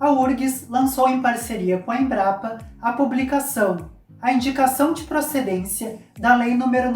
a URGS lançou em parceria com a Embrapa a publicação A Indicação de Procedência da Lei nº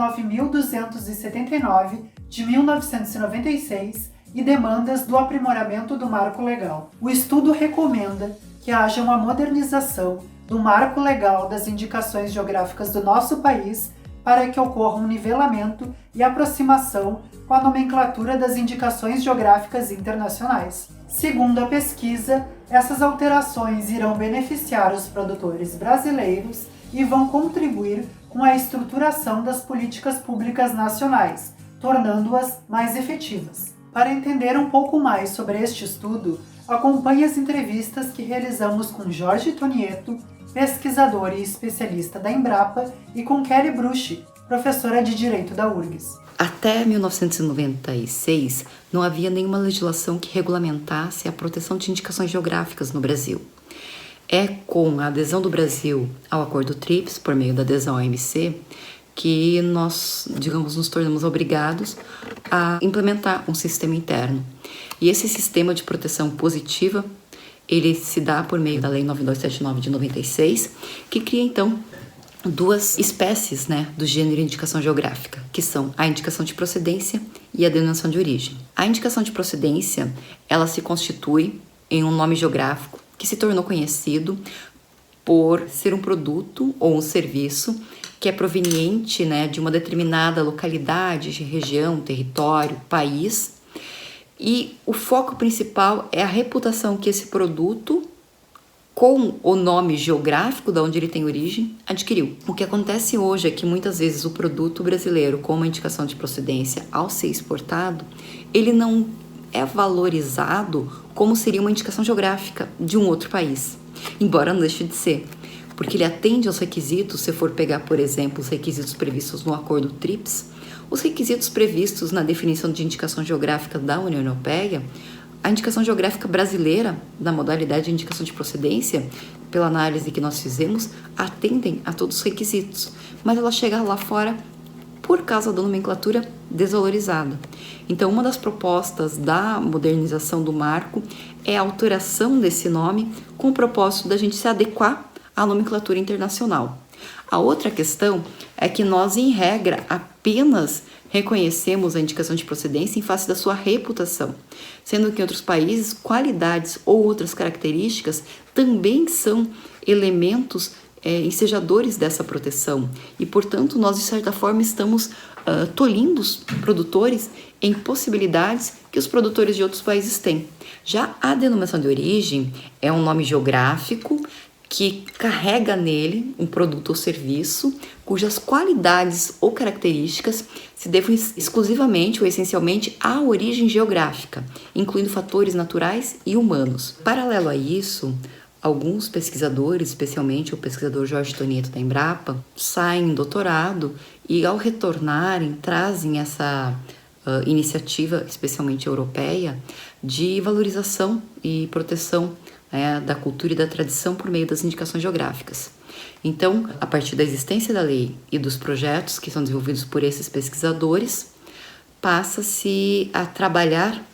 9.279, de 1996, e demandas do aprimoramento do marco legal. O estudo recomenda que haja uma modernização do marco legal das indicações geográficas do nosso país para que ocorra um nivelamento e aproximação com a nomenclatura das indicações geográficas internacionais. Segundo a pesquisa, essas alterações irão beneficiar os produtores brasileiros e vão contribuir com a estruturação das políticas públicas nacionais, tornando-as mais efetivas. Para entender um pouco mais sobre este estudo, acompanhe as entrevistas que realizamos com Jorge Tonieto, pesquisador e especialista da Embrapa, e com Kelly Bruch, professora de Direito da URGS. Até 1996, não havia nenhuma legislação que regulamentasse a proteção de indicações geográficas no Brasil. É com a adesão do Brasil ao Acordo TRIPS, por meio da adesão à OMC, que nós, nos tornamos obrigados a implementar um sistema interno. E esse sistema de proteção positiva, ele se dá por meio da Lei 9279 de 96, que cria, então, duas espécies, do gênero indicação geográfica, que são a indicação de procedência e a denominação de origem. A indicação de procedência, ela se constitui em um nome geográfico que se tornou conhecido por ser um produto ou um serviço que é proveniente de uma determinada localidade, região, território, país, e o foco principal é a reputação que esse produto, com o nome geográfico de onde ele tem origem, adquiriu. O que acontece hoje é que muitas vezes o produto brasileiro, com uma indicação de procedência, ao ser exportado, ele não é valorizado como seria uma indicação geográfica de um outro país, embora não deixe de ser, porque ele atende aos requisitos. Se for pegar, por exemplo, os requisitos previstos no Acordo TRIPS, os requisitos previstos na definição de indicação geográfica da União Europeia, a indicação geográfica brasileira, na modalidade de indicação de procedência, pela análise que nós fizemos, atendem a todos os requisitos, mas ela chega lá fora por causa da nomenclatura desvalorizada. Então, uma das propostas da modernização do marco é a alteração desse nome com o propósito da gente se adequar à nomenclatura internacional. A outra questão é que nós, em regra, apenas reconhecemos a indicação de procedência em face da sua reputação, sendo que em outros países, qualidades ou outras características também são elementos ensejadores dessa proteção e, portanto, nós, de certa forma, estamos tolhindo os produtores em possibilidades que os produtores de outros países têm. Já a denominação de origem é um nome geográfico que carrega nele um produto ou serviço cujas qualidades ou características se devem exclusivamente ou essencialmente à origem geográfica, incluindo fatores naturais e humanos. Paralelo a isso, alguns pesquisadores, especialmente o pesquisador Jorge Tonieto da Embrapa, saem em doutorado e, ao retornarem, trazem essa iniciativa, especialmente europeia, de valorização e proteção da cultura e da tradição por meio das indicações geográficas. Então, a partir da existência da lei e dos projetos que são desenvolvidos por esses pesquisadores, passa-se a trabalhar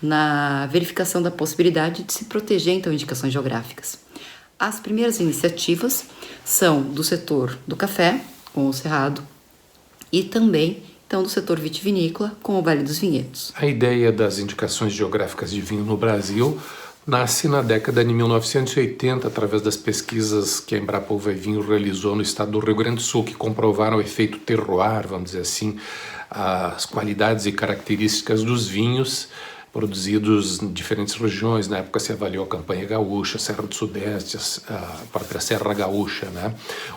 na verificação da possibilidade de se proteger, então, indicações geográficas. As primeiras iniciativas são do setor do café, com o Cerrado, e também, então, do setor vitivinícola, com o Vale dos Vinhedos. A ideia das indicações geográficas de vinho no Brasil nasce na década de 1980, através das pesquisas que a Embrapa Uva e Vinho realizou no estado do Rio Grande do Sul, que comprovaram o efeito terroir, vamos dizer assim, as qualidades e características dos vinhos produzidos em diferentes regiões. Na época se avaliou a Campanha Gaúcha, Serra do Sudeste, a própria Serra Gaúcha,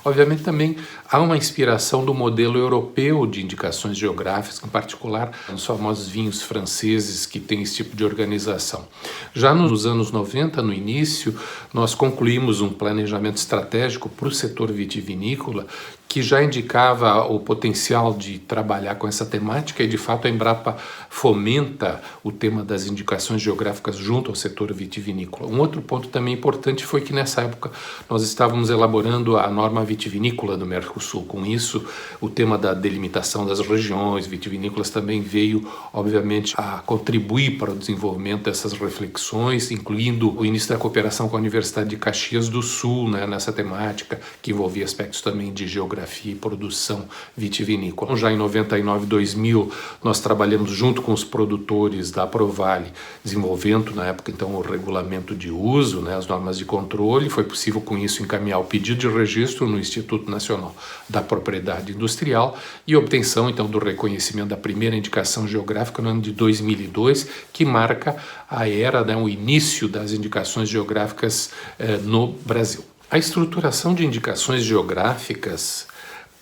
Obviamente também há uma inspiração do modelo europeu de indicações geográficas, em particular nos famosos vinhos franceses que têm esse tipo de organização. Já nos anos 90, no início, nós concluímos um planejamento estratégico para o setor vitivinícola que já indicava o potencial de trabalhar com essa temática e, de fato, a Embrapa fomenta o tema das indicações geográficas junto ao setor vitivinícola. Um outro ponto também importante foi que, nessa época, nós estávamos elaborando a norma vitivinícola do Mercosul. Com isso, o tema da delimitação das regiões vitivinícolas também veio, obviamente, a contribuir para o desenvolvimento dessas reflexões, incluindo o início da cooperação com a Universidade de Caxias do Sul, né, nessa temática, que envolvia aspectos também de geografia e produção vitivinícola. Já em 99, 2000, nós trabalhamos junto com os produtores da Provale, desenvolvendo, na época, então, o regulamento de uso, né, as normas de controle. Foi possível, com isso, encaminhar o pedido de registro no Instituto Nacional da Propriedade Industrial e obtenção, então, do reconhecimento da primeira indicação geográfica no ano de 2002, que marca a era, né, o início das indicações geográficas no Brasil. A estruturação de indicações geográficas,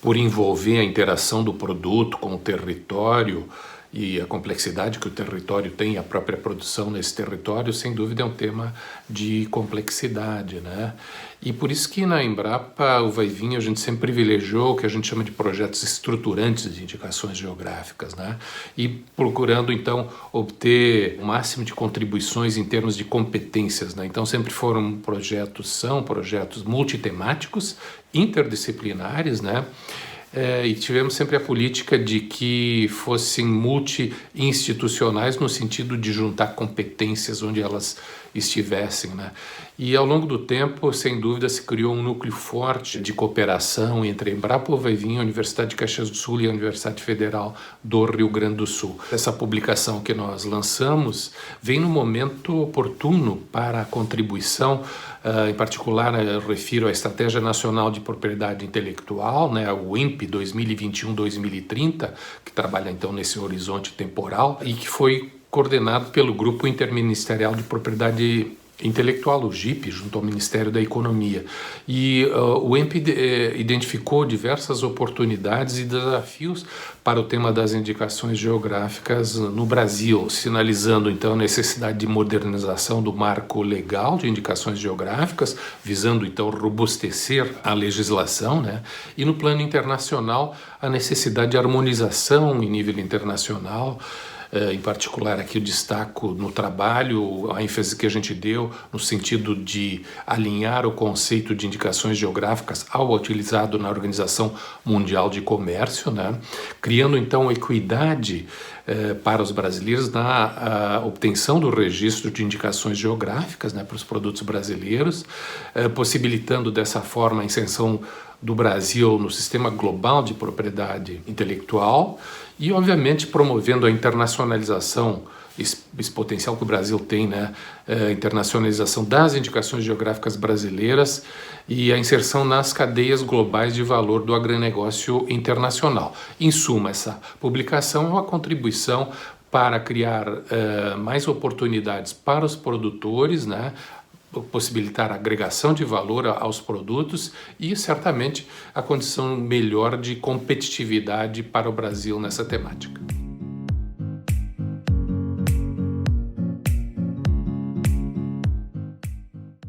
por envolver a interação do produto com o território e a complexidade que o território tem, a própria produção nesse território, sem dúvida é um tema de complexidade, né? E por isso que na Embrapa, Uva e Vinho, a gente sempre privilegiou o que a gente chama de projetos estruturantes de indicações geográficas, né? E procurando, então, obter o máximo de contribuições em termos de competências, né? Então, sempre são projetos multitemáticos, interdisciplinares, né? E tivemos sempre a política de que fossem multi-institucionais no sentido de juntar competências onde elas estivessem, né? E ao longo do tempo, sem dúvida, se criou um núcleo forte de cooperação entre a Embrapa Uva e Vinho, a Universidade de Caxias do Sul e a Universidade Federal do Rio Grande do Sul. Essa publicação que nós lançamos vem no momento oportuno para a contribuição, em particular, eu refiro à Estratégia Nacional de Propriedade Intelectual, né, o INPE 2021-2030, que trabalha então nesse horizonte temporal e que foi coordenado pelo Grupo Interministerial de Propriedade Intelectual, o GIP, junto ao Ministério da Economia. E o EMP identificou diversas oportunidades e desafios para o tema das indicações geográficas no Brasil, sinalizando então a necessidade de modernização do marco legal de indicações geográficas, visando então robustecer a legislação, né? E no plano internacional, a necessidade de harmonização em nível internacional. Em particular, aqui eu destaco no trabalho a ênfase que a gente deu no sentido de alinhar o conceito de indicações geográficas ao utilizado na Organização Mundial de Comércio, né? Criando então equidade para os brasileiros na obtenção do registro de indicações geográficas, né, para os produtos brasileiros, possibilitando dessa forma a inserção do Brasil no sistema global de propriedade intelectual e, obviamente, promovendo a internacionalização, esse potencial que o Brasil tem, né? Internacionalização das indicações geográficas brasileiras e a inserção nas cadeias globais de valor do agronegócio internacional. Em suma, essa publicação é uma contribuição para criar mais oportunidades para os produtores, né? Possibilitar a agregação de valor aos produtos e, certamente, a condição melhor de competitividade para o Brasil nessa temática.